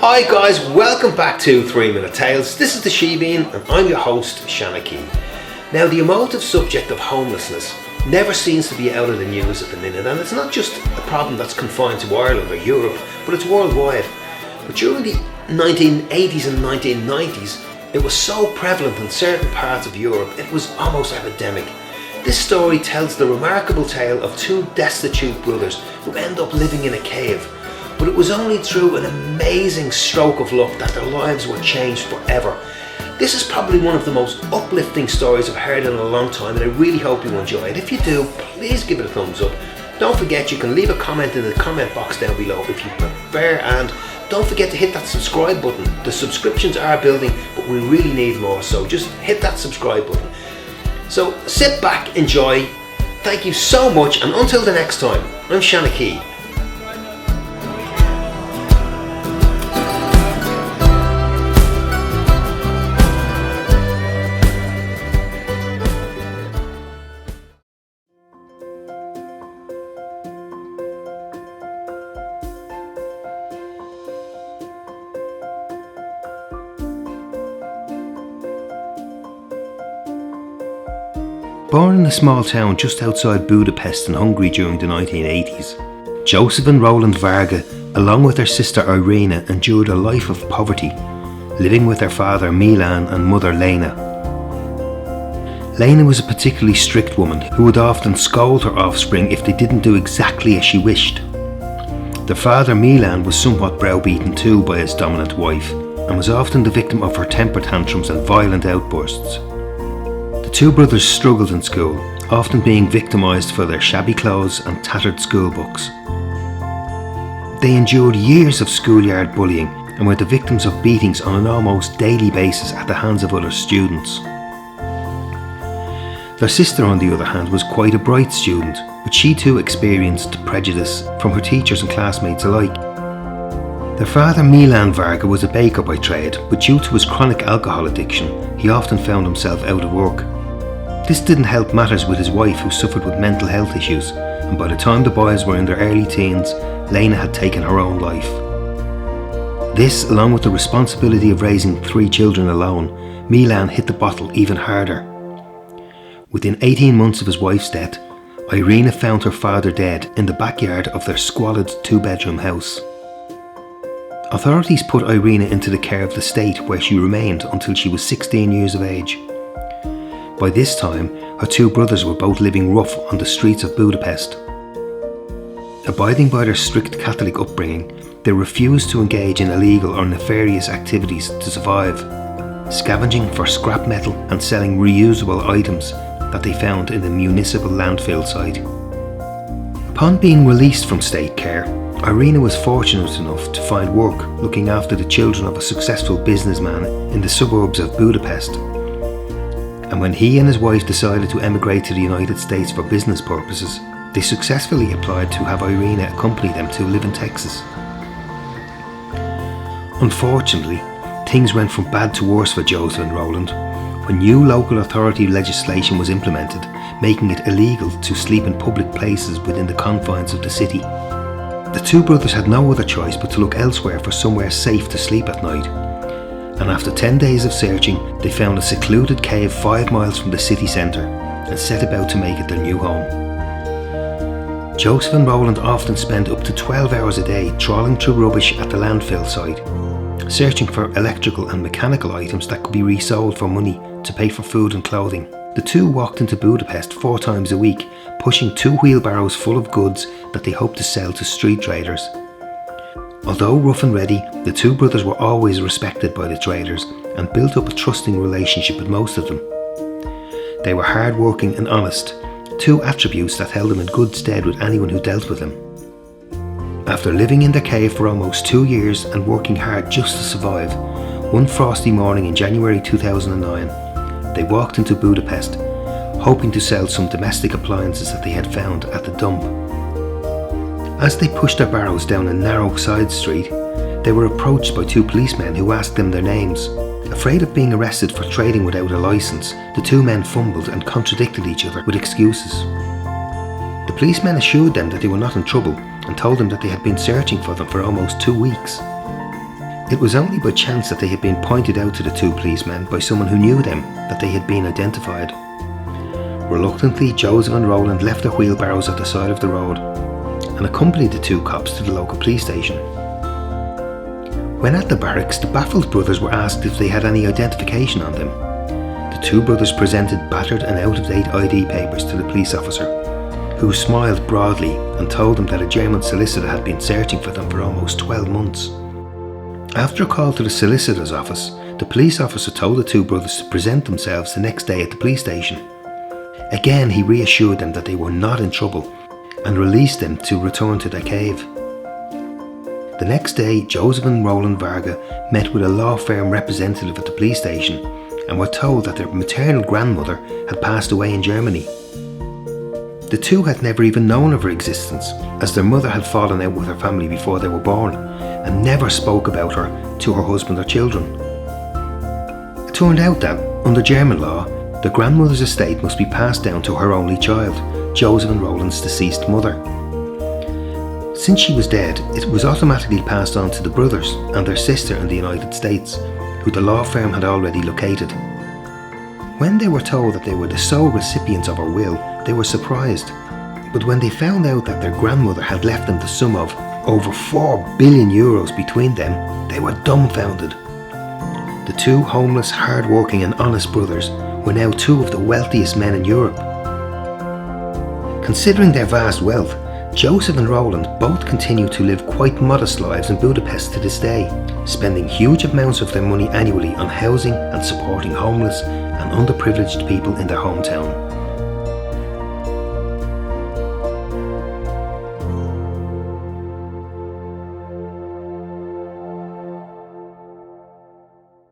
Hi guys, welcome back to 3 Minute Tales. This is the Shebeen and I'm your host, Shanna Key. Now, the emotive subject of homelessness never seems to be out of the news at the minute, and it's not just a problem that's confined to Ireland or Europe, but it's worldwide. But during the 1980s and 1990s, it was so prevalent in certain parts of Europe, it was almost epidemic. This story tells the remarkable tale of two destitute brothers who end up living in a cave. But it was only through an amazing stroke of luck that their lives were changed forever. This is probably one of the most uplifting stories I've heard in a long time, and I really hope you enjoy it. If you do, please give it a thumbs up. Don't forget you can leave a comment in the comment box down below if you prefer, and don't forget to hit that subscribe button. The subscriptions are building, but we really need more, so just hit that subscribe button. So sit back, enjoy. Thank you so much, and until the next time, I'm Shanna Key. Born in a small town just outside Budapest in Hungary during the 1980s, Joseph and Roland Varga, along with their sister Irina, endured a life of poverty, living with their father Milan and mother Lena. Lena was a particularly strict woman who would often scold her offspring if they didn't do exactly as she wished. Their father Milan was somewhat browbeaten too by his dominant wife, and was often the victim of her temper tantrums and violent outbursts. The two brothers struggled in school, often being victimised for their shabby clothes and tattered school books. They endured years of schoolyard bullying and were the victims of beatings on an almost daily basis at the hands of other students. Their sister, on the other hand, was quite a bright student, but she too experienced prejudice from her teachers and classmates alike. Their father Milan Varga was a baker by trade, but due to his chronic alcohol addiction, he often found himself out of work. This didn't help matters with his wife, who suffered with mental health issues, and by the time the boys were in their early teens, Lena had taken her own life. This, along with the responsibility of raising 3 children alone, Milan hit the bottle even harder. Within 18 months of his wife's death, Irina found her father dead in the backyard of their squalid 2-bedroom house. Authorities put Irina into the care of the state, where she remained until she was 16 years of age. By this time, her 2 brothers were both living rough on the streets of Budapest. Abiding by their strict Catholic upbringing, they refused to engage in illegal or nefarious activities to survive, scavenging for scrap metal and selling reusable items that they found in the municipal landfill site. Upon being released from state care, Irina was fortunate enough to find work looking after the children of a successful businessman in the suburbs of Budapest. And when he and his wife decided to emigrate to the United States for business purposes, they successfully applied to have Irina accompany them to live in Texas. Unfortunately, things went from bad to worse for Joseph and Roland when new local authority legislation was implemented, making it illegal to sleep in public places within the confines of the city. The 2 brothers had no other choice but to look elsewhere for somewhere safe to sleep at night. And after 10 days of searching, they found a secluded cave 5 miles from the city centre and set about to make it their new home. Joseph and Roland often spent up to 12 hours a day trawling through rubbish at the landfill site, searching for electrical and mechanical items that could be resold for money to pay for food and clothing. The 2 walked into Budapest 4 times a week, pushing 2 wheelbarrows full of goods that they hoped to sell to street traders. Although rough and ready, the 2 brothers were always respected by the traders and built up a trusting relationship with most of them. They were hard-working and honest, 2 attributes that held them in good stead with anyone who dealt with them. After living in their cave for almost 2 years and working hard just to survive, one frosty morning in January 2009, they walked into Budapest, hoping to sell some domestic appliances that they had found at the dump. As they pushed their barrows down a narrow side street, they were approached by 2 policemen who asked them their names. Afraid of being arrested for trading without a licence, the 2 men fumbled and contradicted each other with excuses. The policemen assured them that they were not in trouble and told them that they had been searching for them for almost 2 weeks. It was only by chance that they had been pointed out to the two policemen by someone who knew them that they had been identified. Reluctantly, Joseph and Roland left their wheelbarrows at the side of the road and accompanied the two cops to the local police station. When at the barracks, the baffled brothers were asked if they had any identification on them. The two brothers presented battered and out-of-date ID papers to the police officer, who smiled broadly and told them that a German solicitor had been searching for them for almost 12 months. After a call to the solicitor's office, the police officer told the two brothers to present themselves the next day at the police station. Again, he reassured them that they were not in trouble and released them to return to their cave. The next day, Joseph and Roland Varga met with a law firm representative at the police station and were told that their maternal grandmother had passed away in Germany. The two had never even known of her existence, as their mother had fallen out with her family before they were born and never spoke about her to her husband or children. It turned out that, under German law, the grandmother's estate must be passed down to her only child, Joseph and Roland's deceased mother. Since she was dead, it was automatically passed on to the brothers and their sister in the United States, who the law firm had already located. When they were told that they were the sole recipients of her will, they were surprised. But when they found out that their grandmother had left them the sum of over €4 billion between them, they were dumbfounded. The two homeless, hard-working and honest brothers were now two of the wealthiest men in Europe. Considering their vast wealth, Joseph and Roland both continue to live quite modest lives in Budapest to this day, spending huge amounts of their money annually on housing and supporting homeless and underprivileged people in their hometown.